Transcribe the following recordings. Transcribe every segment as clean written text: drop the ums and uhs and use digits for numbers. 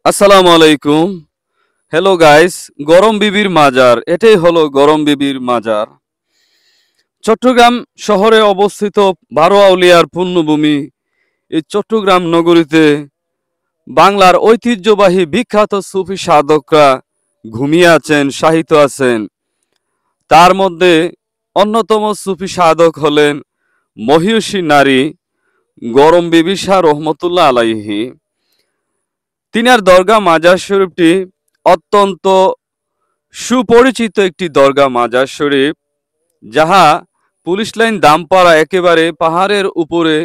আসসালামু আলাইকুম। Hello guys, গরম বিবির মাজার, এটাই হলো গরম বিবির মাজার। চট্টগ্রাম শহরে অবস্থিত ১২ আউলিয়ার পুণ্যভূমি এই চট্টগ্রাম নগরীতে বাংলার ঐতিহ্যবাহী বিখ্যাত সুফি সাধকরা ঘুমিয়ে আছেন, শায়িত আছেন। তার মধ্যে অন্যতম সুফি সাধক হলেন মহিয়সী নারী গরম বিবি শাহ রহমতুল্লাহ আলাইহি। তিনার দরগা মাজার শরীফটি অত্যন্ত সুপরিচিত একটি দরগা মাজার শরীফ, যাহা পুলিশ লাইন দামপাড়া একেবারে পাহাড়ের উপরে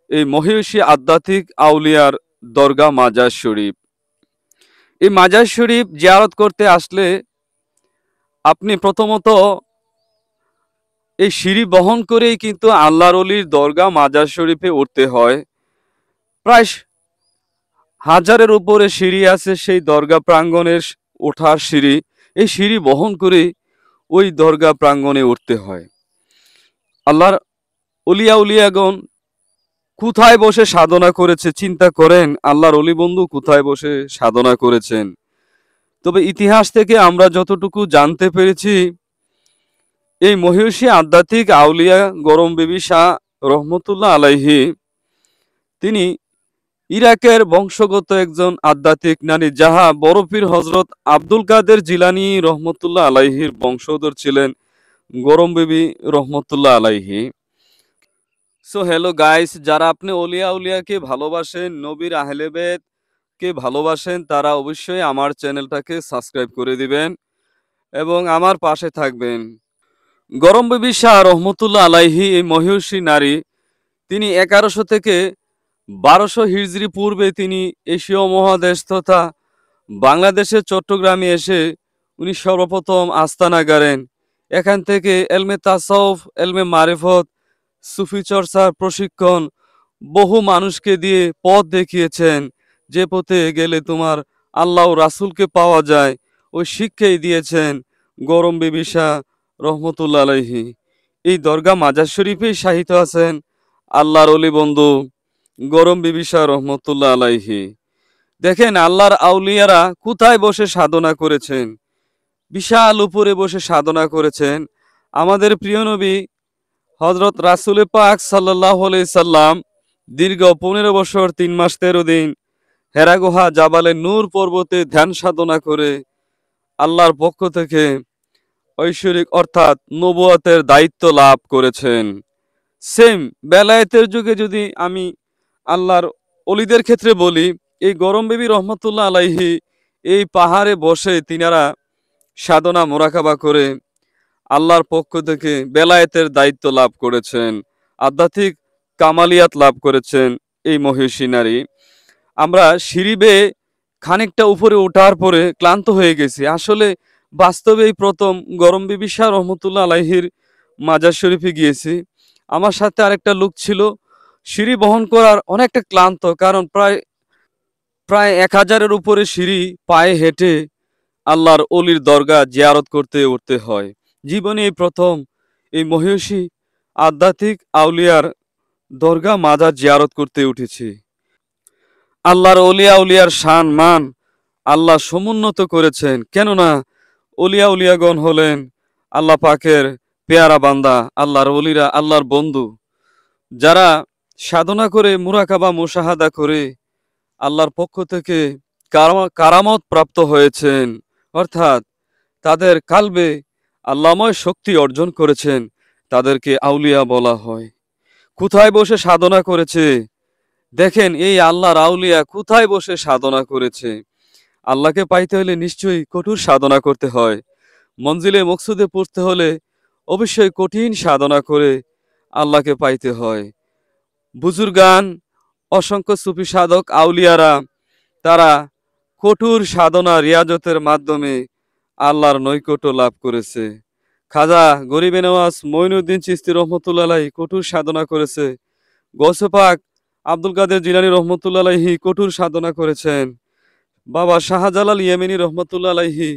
এই মহিষী আধ্যাত্মিক আউলিয়ার দরগা মাজার শরীফ। এই মাজার শরীফ জিয়ারত করতে আসলে আপনি প্রথমত এই সিঁড়ি বহন করেই কিন্তু আল্লাহর অলির দরগা মাজার শরীফে উঠতে হয়। প্রায় হাজারের উপরে সিঁড়ি আছে সেই দরগা প্রাঙ্গণের ওঠার সিঁড়ি। এই সিঁড়ি বহন করে ওই দরগা প্রাঙ্গণে উঠতে হয়। আল্লাহর অলিয়া উলিয়াগণ কোথায় বসে সাধনা করেছে চিন্তা করেন। আল্লাহর অলি বন্ধু কোথায় বসে সাধনা করেছেন? তবে ইতিহাস থেকে আমরা যতটুকু জানতে পেরেছি, এই মহিষী আধ্যাত্মিক আউলিয়া গরম বিবি শাহ রহমতুল্লাহ আলাইহি তিনি ইরাকের বংশগত একজন আধ্যাত্মিক নারী, যাহা বড় পীর হজরত আব্দুল কাদের জিলানী রহমতুল্লাহ আলাইহির বংশধর ছিলেন গরম বিবি রহমতুল্লাহ আলাইহি। সো হ্যালো গাইস, যারা আপনি অলিয়া উলিয়াকে ভালোবাসেন, নবীর আহলে বেত কে ভালোবাসেন, তারা অবশ্যই আমার চ্যানেলটাকে সাবস্ক্রাইব করে দিবেন এবং আমার পাশে থাকবেন। গরম বিবি শাহ রহমতুল্লাহ আলাইহি এই মহিষী নারী, তিনি 1100 থেকে 1200 হিজরি পূর্বে তিনি এশীয় মহাদেশ তথা বাংলাদেশের চট্টগ্রামে এসে উনি সর্বপ্রথম আস্তানা গাড়েন। এখান থেকে এলমে তাসাউফ, এলমে মারিফত, সুফি চর্চার প্রশিক্ষণ বহু মানুষকে দিয়ে পথ দেখিয়েছেন। যে পথে গেলে তোমার আল্লাহ রাসূলকে পাওয়া যায়, ওই শিক্ষাই দিয়েছেন গরম বিবি শাহ রহমতুল্লাহ আলাইহি। এই দরগা মাজার শরীফেই শায়িত আছেন আল্লাহর অলি বন্ধু গরম বিবি শাহ রহমতুল্লাহ আলাইহি। দেখেন আল্লাহর আউলিয়ারা কোথায় বসে সাধনা করেছেন। বিশাল উপরে বসে সাধনা করেছেন। আমাদের প্রিয় নবী হযরত রাসূল পাক সাল্লাল্লাহু আলাইহি সাল্লাম দীর্ঘ 15 বছর 3 মাস 13 দিন হেরা গুহা জাবালে নূর পর্বতে ধ্যান সাধনা করে আল্লাহর পক্ষ থেকে ঐশ্বরিক অর্থাৎ নবুয়তের দায়িত্ব লাভ করেছেন। সেম বেলায়েতের যুগে যদি আমি আল্লাহর অলিদের ক্ষেত্রে বলি, এই গরম বিবি রহমতুল্লাহ আলাইহি এই পাহাড়ে বসে তিনারা সাধনা মোরাকাবা করে আল্লাহর পক্ষ থেকে বেলায়েতের দায়িত্ব লাভ করেছেন, আধ্যাত্মিক কামালিয়াত লাভ করেছেন এই মহিষী নারী। আমরা সিঁড়ি বেয়ে খানিকটা উপরে ওঠার পরে ক্লান্ত হয়ে গেছি। আসলে বাস্তবে এই প্রথম গরম বিবি শাহ রহমতুল্লাহ আলাইহির মাজার শরীফে গিয়েছি। আমার সাথে আরেকটা লোক ছিল। সিঁড়ি বহন করার অনেকটা ক্লান্ত, কারণ প্রায় প্রায় 1000-এর উপরে সিঁড়ি পায়ে হেঁটে আল্লাহর অলির দরগা জিয়ারত করতে উঠতে হয়। জীবনে এই প্রথম এই মহিষী আধ্যাত্মিক আউলিয়ার দরগা মাজার জিয়ারত করতে উঠেছি। আল্লাহর অলিয়া উলিয়ার শান মান আল্লাহ সমুন্নত করেছেন, কেননা অলিয়া উলিয়াগণ হলেন আল্লাহ পাকের পেয়ারা বান্দা, আল্লাহর অলিরা আল্লাহর বন্ধু, যারা সাধনা করে মুরাকাবা মুশাহাদা করে আল্লাহর পক্ষ থেকে কারামত প্রাপ্ত হয়েছেন, অর্থাৎ তাদের কালবে আল্লাহময় শক্তি অর্জন করেছেন, তাদেরকে আউলিয়া বলা হয়। কোথায় বসে সাধনা করেছে দেখেন, এই আল্লাহর আউলিয়া কোথায় বসে সাধনা করেছে। আল্লাহকে পাইতে হলে নিশ্চয়ই কঠোর সাধনা করতে হয়। মঞ্জিলে মকসুদে পড়তে হলে অবশ্যই কঠিন সাধনা করে আল্লাহকে পাইতে হয়। বুজুর্গান, অসংখ্য সুফি সাধক আউলিয়ারা তারা কঠোর সাধনা রিয়াজতের মাধ্যমে আল্লাহর নৈকট্য লাভ করেছে। খাজা গরিবে নওয়াজ মঈনুদ্দিন চিশতি রহমতুল্লাহ আলাইহি কঠোর সাধনা করেছে। গৌসে পাক আব্দুল কাদের জিলানী রহমতুল্লাহ আলাইহি কঠোর সাধনা করেছেন। বাবা শাহজালাল ইয়েমেনি রহমতুল্লাহ আলাইহি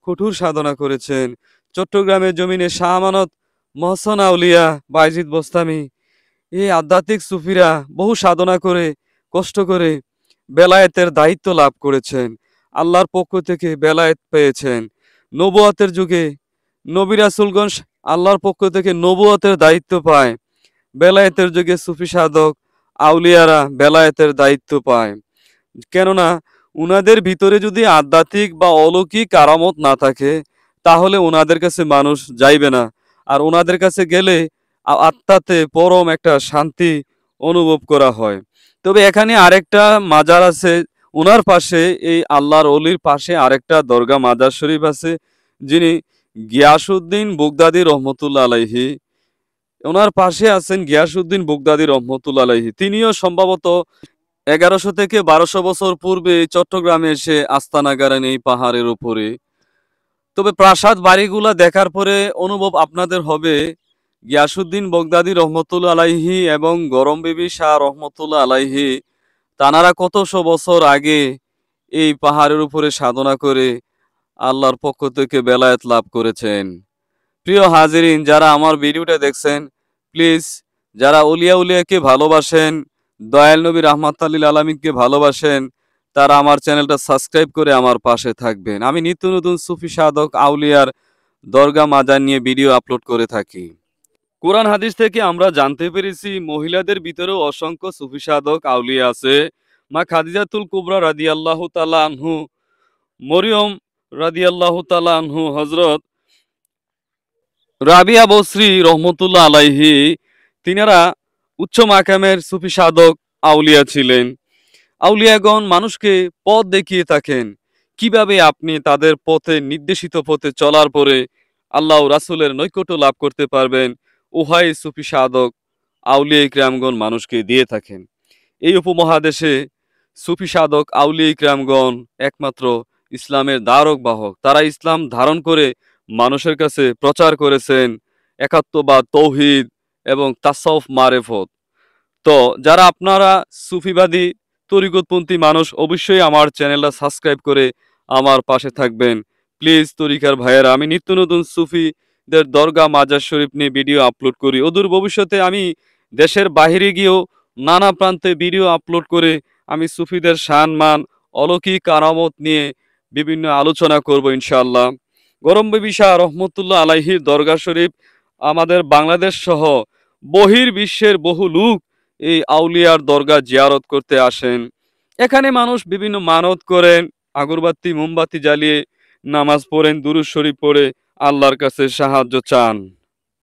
কঠোর সাধনা করেছেন। চট্টগ্রামের জমিনে শাহ আমানত মহসন আউলিয়া বাইজিদ বোস্তামি, এই আধ্যাত্মিক সুফিরা বহু সাধনা করে কষ্ট করে বেলায়েতের দায়িত্ব লাভ করেছেন, আল্লাহর পক্ষ থেকে বেলায়েত পেয়েছেন। নবুয়তের যুগে নবী রাসূলগণ আল্লাহর পক্ষ থেকে নবুয়তের দায়িত্ব পায়। বেলায়েতের যুগে সুফি সাধক আউলিয়ারা বেলায়েতের দায়িত্ব পায়। কেননা উনাদের ভিতরে যদি আধ্যাত্মিক বা অলৌকিক কারামত না থাকে, তাহলে ওনাদের কাছে মানুষ যাইবে না। আর ওনাদের কাছে গেলে আত্মাতে পরম একটা শান্তি অনুভব করা হয়। তবে এখানে আরেকটা মাজার আছে, ওনার পাশে এই আল্লাহর অলির পাশে আরেকটা দরগা মাজার শরীফ আছে, যিনি গিয়াসউদ্দিন বুগদাদি রহমতুল্লাহ আলাইহি। ওনার পাশে আছেন গিয়াসউদ্দিন বুগদাদি রহমতুল্লাহ আলাইহি। তিনিও সম্ভবত 1100 থেকে 1200 বছর পূর্বে চট্টগ্রামে এসে আস্তানা গাড়েন এই পাহাড়ের উপরে। তবে প্রাসাদ বাড়িগুলা দেখার পরে অনুভব আপনাদের হবে, গিয়াসউদ্দিন বগদাদি রহমতুল্লাহ আলাইহি এবং গরম বিবি শাহ রহমতুল্লাহ আলাইহি তানারা কতশো বছর আগে এই পাহাড়ের উপরে সাধনা করে আল্লাহর পক্ষ থেকে বেলায়েত লাভ করেছেন। প্রিয় হাজিরিন, যারা আমার ভিডিওটা দেখছেন, প্লিজ যারা উলিয়া উলিয়াকে ভালোবাসেন, দয়াল নবী রাহমাতুল আলামিনকে ভালোবাসেন, তারা আমার চ্যানেলটা সাবস্ক্রাইব করে আমার পাশে থাকবেন। আমি নিত্য নতুন সুফি সাধক আউলিয়ার দরগা মাজার নিয়ে ভিডিও আপলোড করে থাকি। কোরআন হাদিস থেকে আমরা জানতে পেরেছি মহিলাদের ভিতরেও অসংখ্য সুফি সাধক আউলিয়া আছে। মা খাদিজাতুল কুবরা রাদিয়াল্লাহু তাআলা আনহু, মরিয়ম রাদিয়াল্লাহু তাআলা আনহু, হযরত রাবিয়া বসরি রহমতুল্লাহ আলাইহি, তিনারা উচ্চ মাকামের সুফি সাধক আউলিয়া ছিলেন। আউলিয়াগণ মানুষকে পথ দেখিয়ে থাকেন, কিভাবে আপনি তাদের পথে নির্দেশিত পথে চলার পরে আল্লাহ রাসূলের নৈকট্য লাভ করতে পারবেন, উহাই সুফি সাধক আউলিয়া ইকরামগণ মানুষকে দিয়ে থাকেন। এই উপমহাদেশে সুফি সাধক আউলিয়া ইকরামগণ একমাত্র ইসলামের ধারক বাহক। তারা ইসলাম ধারণ করে মানুষের কাছে প্রচার করেছেন একাত্মবাদ, তৌহিদ এবং তাসাউফ মারেফত। তো যারা আপনারা সুফিবাদী তরিকতপন্থী মানুষ, অবশ্যই আমার চ্যানেলটা সাবস্ক্রাইব করে আমার পাশে থাকবেন। প্লিজ তরিকার ভাইয়েরা, আমি নিত্য নতুন সুফিদের দরগা মাজার শরীফ নিয়ে ভিডিও আপলোড করি। অদূর ভবিষ্যতে আমি দেশের বাইরে গিয়েও নানা প্রান্তে ভিডিও আপলোড করে আমি সুফিদের শান মান, অলৌকিক কারামত নিয়ে বিভিন্ন আলোচনা করব ইনশাআল্লাহ। গরম বিবি শাহ রহমতুল্লাহ আলাইহির দরগা শরীফ আমাদের বাংলাদেশ সহ বহির্বিশ্বের বহু লোক এই আউলিয়ার দরগা জিয়ারত করতে আসেন। এখানে মানুষ বিভিন্ন মানত করেন, আগরবাতি মোমবাতি জ্বালিয়ে নামাজ পড়েন, দুরূদ শরীফ পড়ে আল্লাহর কাছে সাহায্য চান।